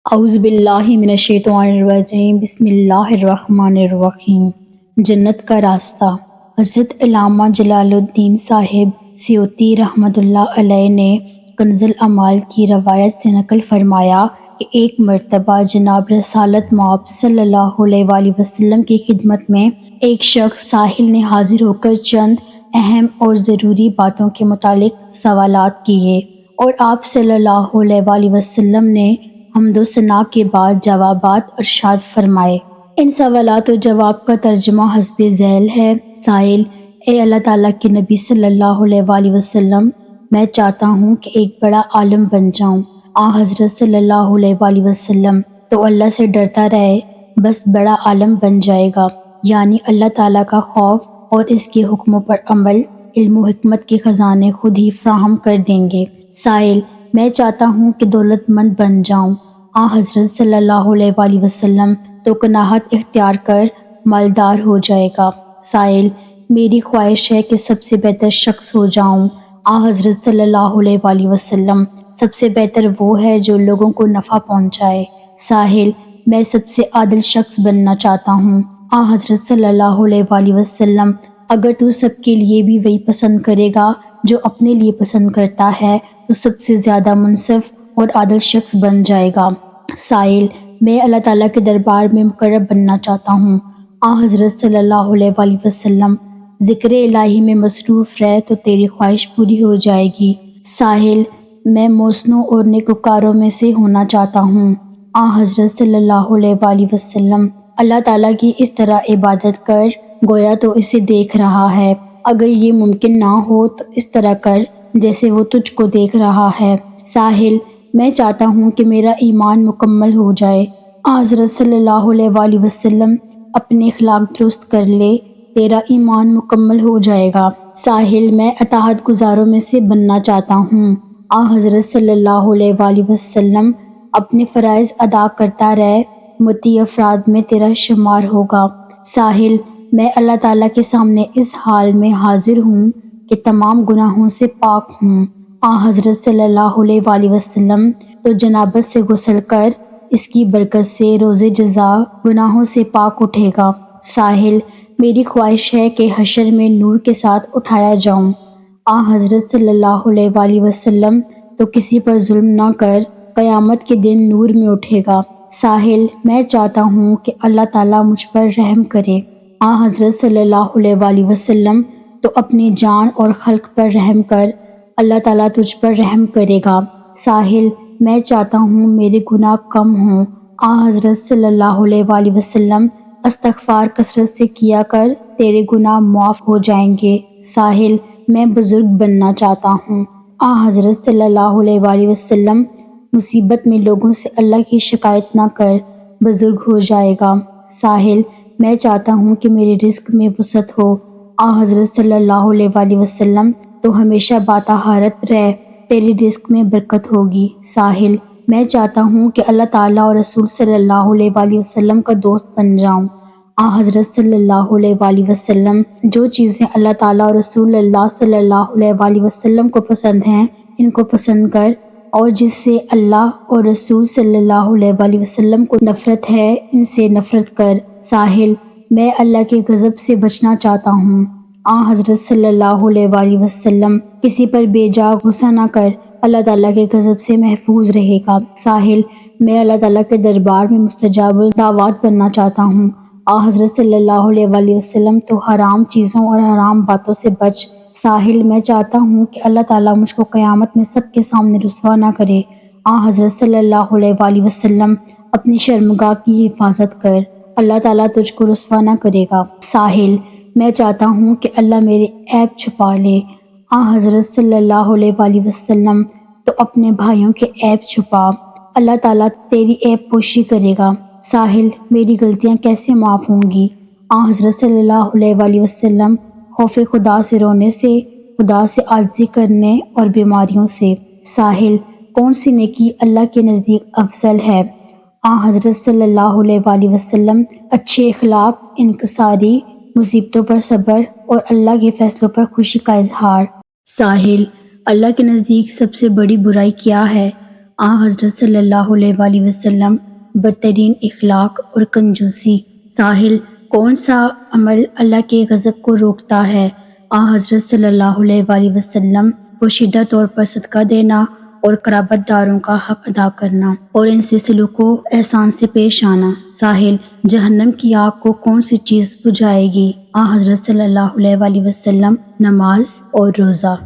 اعوذ باللہ من الشیطان الرجیم بسم اللہ الرحمن الرحیم۔ جنت کا راستہ۔ حضرت علامہ جلال الدین صاحب سیوطی رحمۃ اللہ علیہ نے کنز الاعمال کی روایت سے نقل فرمایا کہ ایک مرتبہ جناب رسالت مآب صلی اللہ علیہ وآلہ وسلم کی خدمت میں ایک شخص سائل نے حاضر ہو کر چند اہم اور ضروری باتوں کے متعلق سوالات کیے اور آپ صلی اللہ علیہ وآلہ وسلم نے حمد و ثنا کے بعد جوابات ارشاد فرمائے۔ ان سوالات و جواب کا ترجمہ حسب ذیل ہے۔ سائل: اے اللہ تعالیٰ کے نبی صلی اللہ علیہ وآلہ وسلم، میں چاہتا ہوں کہ ایک بڑا عالم بن جاؤں۔ حضرت صلی اللہ علیہ وآلہ وسلم: تو اللہ سے ڈرتا رہے، بس بڑا عالم بن جائے گا، یعنی اللہ تعالیٰ کا خوف اور اس کے حکموں پر عمل علم و حکمت کے خزانے خود ہی فراہم کر دیں گے۔ سائل: میں چاہتا ہوں کہ دولت مند بن جاؤں۔ حضرت صلی اللہ علیہ وآلہ وسلم: تو قناعت اختیار کر مالدار ہو جائے گا۔ سائل: میری خواہش ہے کہ سب سے بہتر شخص ہو جاؤں۔ حضرت صلی اللہ علیہ وآلہ وسلم: سب سے بہتر وہ ہے جو لوگوں کو نفع پہنچائے۔ سائل: میں سب سے عادل شخص بننا چاہتا ہوں۔ حضرت صلی اللہ علیہ وآلہ وسلم: اگر تو سب کے لیے بھی وہی پسند کرے گا جو اپنے لیے پسند کرتا ہے تو سب سے زیادہ منصف اور عادل شخص بن جائے گا۔ سائل: میں اللہ تعالیٰ کے دربار میں مقرب بننا چاہتا ہوں۔ حضرت صلی اللہ علیہ وآلہ وسلم: ذکر الہی میں مصروف رہ تو تیری خواہش پوری ہو جائے گی۔ سائل: میں محسنوں اور نیکوکاروں میں سے ہونا چاہتا ہوں۔ حضرت صلی اللہ علیہ وآلہ وسلم: اللہ تعالیٰ کی اس طرح عبادت کر گویا تو اسے دیکھ رہا ہے، اگر یہ ممکن نہ ہو تو اس طرح کر جیسے وہ تجھ کو دیکھ رہا ہے۔ سائل: میں چاہتا ہوں کہ میرا ایمان مکمل ہو جائے۔ حضرت صلی اللہ علیہ وآلہ وسلم: اپنے اخلاق درست کر لے، تیرا ایمان مکمل ہو جائے گا۔ سائل: میں اطاعت گزاروں میں سے بننا چاہتا ہوں۔ حضرت صلی اللہ علیہ وآلہ وسلم: اپنے فرائض ادا کرتا رہ، مطیع افراد میں تیرا شمار ہوگا۔ سائل: میں اللہ تعالیٰ کے سامنے اس حال میں حاضر ہوں کہ تمام گناہوں سے پاک ہوں۔ حضرت صلی اللہ علیہ وآلہ وسلم: تو جنابت سے غسل کر، اس کی برکت سے روز جزا گناہوں سے پاک اٹھے گا۔ سائل: میری خواہش ہے کہ حشر میں نور کے ساتھ اٹھایا جاؤں۔ حضرت صلی اللہ علیہ وآلہ وسلم: تو کسی پر ظلم نہ کر، قیامت کے دن نور میں اٹھے گا۔ سائل: میں چاہتا ہوں کہ اللہ تعالیٰ مجھ پر رحم کرے۔ حضرت صلی اللہ علیہ وآلہ وسلم: تو اپنی جان اور خلق پر رحم کر، اللہ تعالیٰ تجھ پر رحم کرے گا۔ سائل: میں چاہتا ہوں میرے گناہ کم ہوں۔ حضرت صلی اللہ علیہ وآلہ وسلم: استغفار کثرت سے کیا کر، تیرے گناہ معاف ہو جائیں گے۔ سائل: میں بزرگ بننا چاہتا ہوں۔ حضرت صلی اللہ علیہ وآلہ وسلم: مصیبت میں لوگوں سے اللہ کی شکایت نہ کر، بزرگ ہو جائے گا۔ سائل: میں چاہتا ہوں کہ میرے رزق میں وسعت ہو۔ حضرت صلی اللہ علیہ وآلہ وسلم: تو ہمیشہ باطہارت رہ، تیرے رزق میں برکت ہوگی۔ سائل: میں چاہتا ہوں کہ اللہ تعالیٰ اور رسول صلی اللہ علیہ وآلہ وسلم کا دوست بن جاؤں۔ حضرت صلی اللہ علیہ وآلہ وسلم: جو چیزیں اللہ تعالیٰ اور رسول اللہ صلی اللہ علیہ وآلہ وسلم کو پسند ہیں، ان کو پسند کر، اور جس سے اللہ اور رسول صلی اللہ علیہ وآلہ وسلم کو نفرت ہے، ان سے نفرت کر۔ سائل: میں اللہ کے غضب سے بچنا چاہتا ہوں۔ حضرت صلی اللہ علیہ وآلہ وسلم: کسی پر بے جا غصہ نہ کر، اللہ تعالیٰ کے غضب سے محفوظ رہے گا۔ سائل: میں اللہ تعالیٰ کے دربار میں مستجاب الدعوات بننا چاہتا ہوں۔ حضرت صلی اللہ علیہ وآلہ وسلم: تو حرام چیزوں اور حرام باتوں سے بچ۔ سائل: میں چاہتا ہوں کہ اللہ تعالیٰ مجھ کو قیامت میں سب کے سامنے رسوا نہ کرے۔ حضرت صلی اللہ علیہ وآلہ وسلم: اپنی شرمگاہ کی حفاظت کر، اللہ تعالیٰ تجھ کو رسوا نہ کرے گا۔ سائل: میں چاہتا ہوں کہ اللہ میرے عیب چھپا لے۔ حضرت صلی اللہ علیہ وآلہ وسلم: تو اپنے بھائیوں کے عیب چھپا، اللہ تعالیٰ تیری عیب پوشی کرے گا۔ سائل: میری غلطیاں کیسے معاف ہوں گی؟ حضرت صلی اللہ علیہ وآلہ وسلم: خوف خدا سے رونے سے، خدا سے عاجزی کرنے اور بیماریوں سے۔ سائل: کون سی نیکی اللہ کے نزدیک افضل ہے؟ حضرت صلی اللہ علیہ وآلہ وسلم: اچھے اخلاق، انکساری، مصیبتوں پر صبر اور اللہ کے فیصلوں پر خوشی کا اظہار۔ سائل: اللہ کے نزدیک سب سے بڑی برائی کیا ہے؟ آ حضرت صلی اللہ علیہ وآلہ وسلم بدترین اخلاق اور کنجوسی۔ ساحل، کون سا عمل اللہ کے غضب کو روکتا ہے؟ آ حضرت صلی اللہ علیہ وآلہ وسلم پوشیدہ طور پر صدقہ دینا اور قرابت داروں کا حق ادا کرنا اور ان سے سلوک و احسان سے پیش آنا۔ ساحل، جہنم کی آگ کو کون سی چیز بجھائے گی؟ آ حضرت صلی اللہ علیہ وآلہ وسلم نماز اور روزہ۔